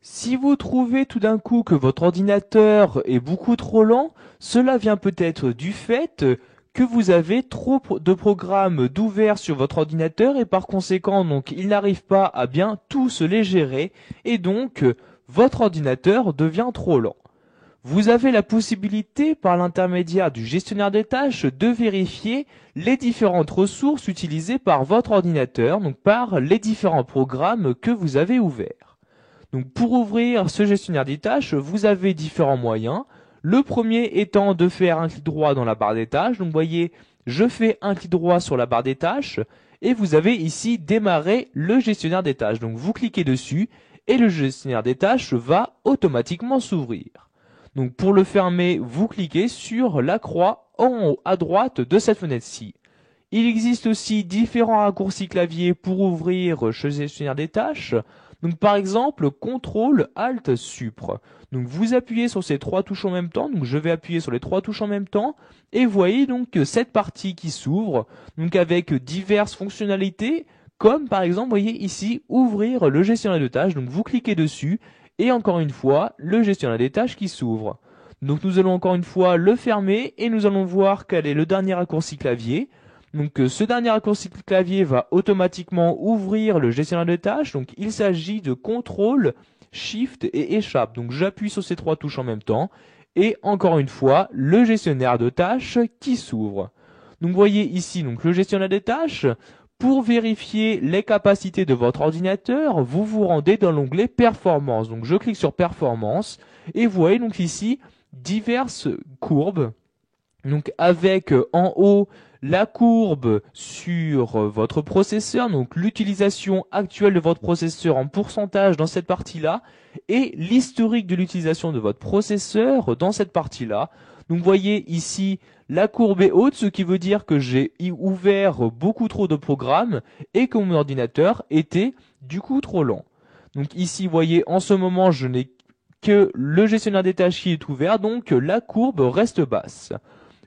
Si vous trouvez tout d'un coup que votre ordinateur est beaucoup trop lent, cela vient peut-être du fait que vous avez de programmes d'ouverts sur votre ordinateur et par conséquent donc il n'arrive pas à bien tous les gérer et donc votre ordinateur devient trop lent. Vous avez la possibilité par l'intermédiaire du gestionnaire des tâches de vérifier les différentes ressources utilisées par votre ordinateur, donc par les différents programmes que vous avez ouverts. Donc pour ouvrir ce gestionnaire des tâches, vous avez différents moyens. Le premier étant de faire un clic droit dans la barre des tâches. Donc vous voyez, je fais un clic droit sur la barre des tâches et vous avez ici démarrer le gestionnaire des tâches. Donc vous cliquez dessus et le gestionnaire des tâches va automatiquement s'ouvrir. Donc pour le fermer, vous cliquez sur la croix en haut à droite de cette fenêtre-ci. Il existe aussi différents raccourcis clavier pour ouvrir ce gestionnaire des tâches. Donc par exemple, CTRL ALT SUPRE. Donc vous appuyez sur ces trois touches en même temps. Donc je vais appuyer sur les trois touches en même temps. Et vous voyez donc cette partie qui s'ouvre, donc avec diverses fonctionnalités, comme par exemple, vous voyez ici, ouvrir le gestionnaire de tâches. Donc vous cliquez dessus et encore une fois, le gestionnaire des tâches qui s'ouvre. Donc nous allons encore une fois le fermer et nous allons voir quel est le dernier raccourci clavier. Donc ce dernier raccourci clavier va automatiquement ouvrir le gestionnaire de tâches. Donc il s'agit de CTRL, SHIFT et échappe. Donc j'appuie sur ces trois touches en même temps. Et encore une fois, le gestionnaire de tâches qui s'ouvre. Donc vous voyez ici donc le gestionnaire des tâches. Pour vérifier les capacités de votre ordinateur, vous vous rendez dans l'onglet Performance. Donc je clique sur Performance et vous voyez donc ici diverses courbes. Donc avec en haut la courbe sur votre processeur, donc l'utilisation actuelle de votre processeur en pourcentage dans cette partie-là, et l'historique de l'utilisation de votre processeur dans cette partie-là. Donc vous voyez ici la courbe est haute, ce qui veut dire que j'ai ouvert beaucoup trop de programmes et que mon ordinateur était du coup trop lent. Donc ici, vous voyez, en ce moment, je n'ai que le gestionnaire des tâches qui est ouvert, donc la courbe reste basse.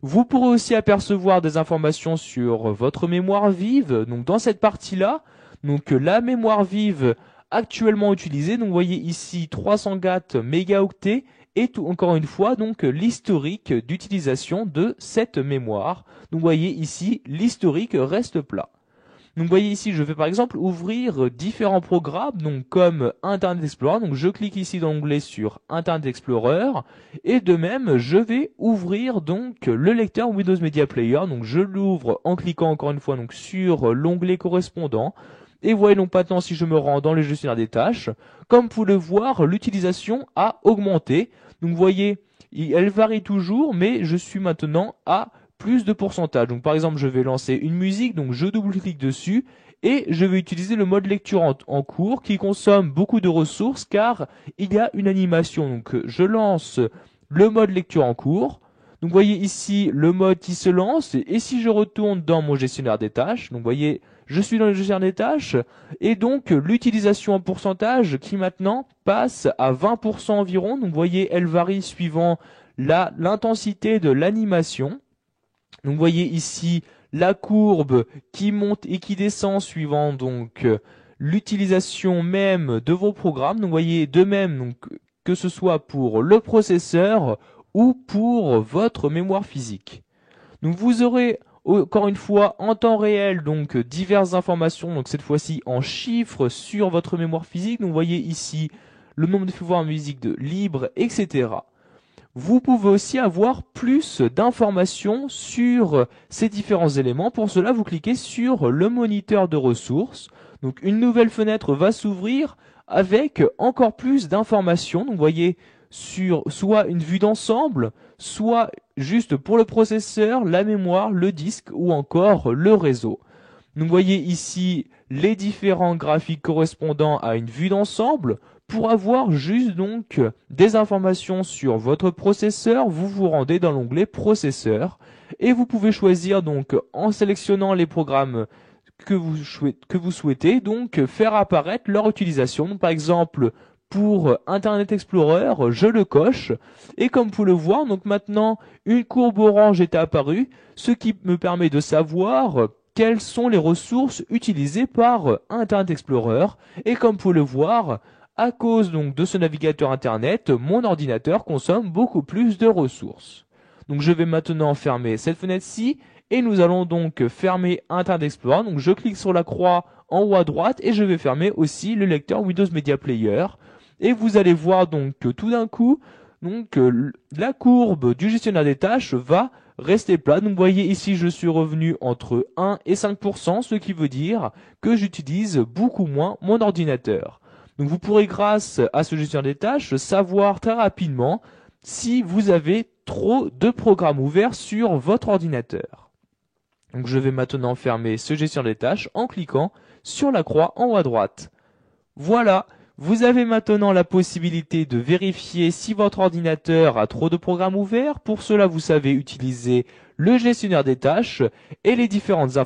Vous pourrez aussi apercevoir des informations sur votre mémoire vive. Donc dans cette partie-là, donc la mémoire vive actuellement utilisée, donc vous voyez ici 304 mégaoctets et tout, encore une fois donc l'historique d'utilisation de cette mémoire. Donc vous voyez ici l'historique reste plat. Donc vous voyez ici, je vais par exemple ouvrir différents programmes, donc comme Internet Explorer. Donc je clique ici dans l'onglet sur Internet Explorer et de même je vais ouvrir donc le lecteur Windows Media Player. Donc je l'ouvre en cliquant encore une fois donc sur l'onglet correspondant. Et vous voyez donc maintenant si je me rends dans le gestionnaire des tâches, comme vous pouvez le voir, l'utilisation a augmenté. Donc vous voyez, elle varie toujours, mais je suis maintenant à plus de pourcentage. Donc par exemple, je vais lancer une musique, donc je double-clique dessus et je vais utiliser le mode lecture en cours qui consomme beaucoup de ressources car il y a une animation. Donc je lance le mode lecture en cours. Donc vous voyez ici le mode qui se lance et si je retourne dans mon gestionnaire des tâches, donc vous voyez, je suis dans le gestionnaire des tâches et donc l'utilisation en pourcentage qui maintenant passe à 20% environ. Donc vous voyez, elle varie suivant l'intensité de l'animation. Donc vous voyez ici la courbe qui monte et qui descend suivant donc l'utilisation même de vos programmes. Donc vous voyez de même donc, que ce soit pour le processeur ou pour votre mémoire physique. Donc vous aurez encore une fois en temps réel donc diverses informations, donc cette fois-ci en chiffres sur votre mémoire physique. Donc vous voyez ici le nombre de mémoire musique de libre, etc. Vous pouvez aussi avoir plus d'informations sur ces différents éléments. Pour cela, vous cliquez sur le moniteur de ressources. Donc une nouvelle fenêtre va s'ouvrir avec encore plus d'informations. Donc vous voyez sur soit une vue d'ensemble, soit juste pour le processeur, la mémoire, le disque ou encore le réseau. Donc vous voyez ici les différents graphiques correspondant à une vue d'ensemble. Pour avoir juste donc des informations sur votre processeur, vous vous rendez dans l'onglet processeur et vous pouvez choisir donc en sélectionnant les programmes que vous souhaitez donc faire apparaître leur utilisation. Donc, par exemple, pour Internet Explorer, je le coche et comme vous pouvez le voir, donc maintenant une courbe orange est apparue, ce qui me permet de savoir quelles sont les ressources utilisées par Internet Explorer et comme vous pouvez le voir, à cause donc de ce navigateur internet, mon ordinateur consomme beaucoup plus de ressources. Donc je vais maintenant fermer cette fenêtre-ci et nous allons donc fermer Internet Explorer. Donc je clique sur la croix en haut à droite et je vais fermer aussi le lecteur Windows Media Player. Et vous allez voir donc que tout d'un coup, la courbe du gestionnaire des tâches va rester plate. Donc vous voyez ici, je suis revenu entre 1 et 5%, ce qui veut dire que j'utilise beaucoup moins mon ordinateur. Donc vous pourrez, grâce à ce gestionnaire des tâches, savoir très rapidement si vous avez trop de programmes ouverts sur votre ordinateur. Donc je vais maintenant fermer ce gestionnaire des tâches en cliquant sur la croix en haut à droite. Voilà, vous avez maintenant la possibilité de vérifier si votre ordinateur a trop de programmes ouverts. Pour cela, vous savez utiliser le gestionnaire des tâches et les différentes informations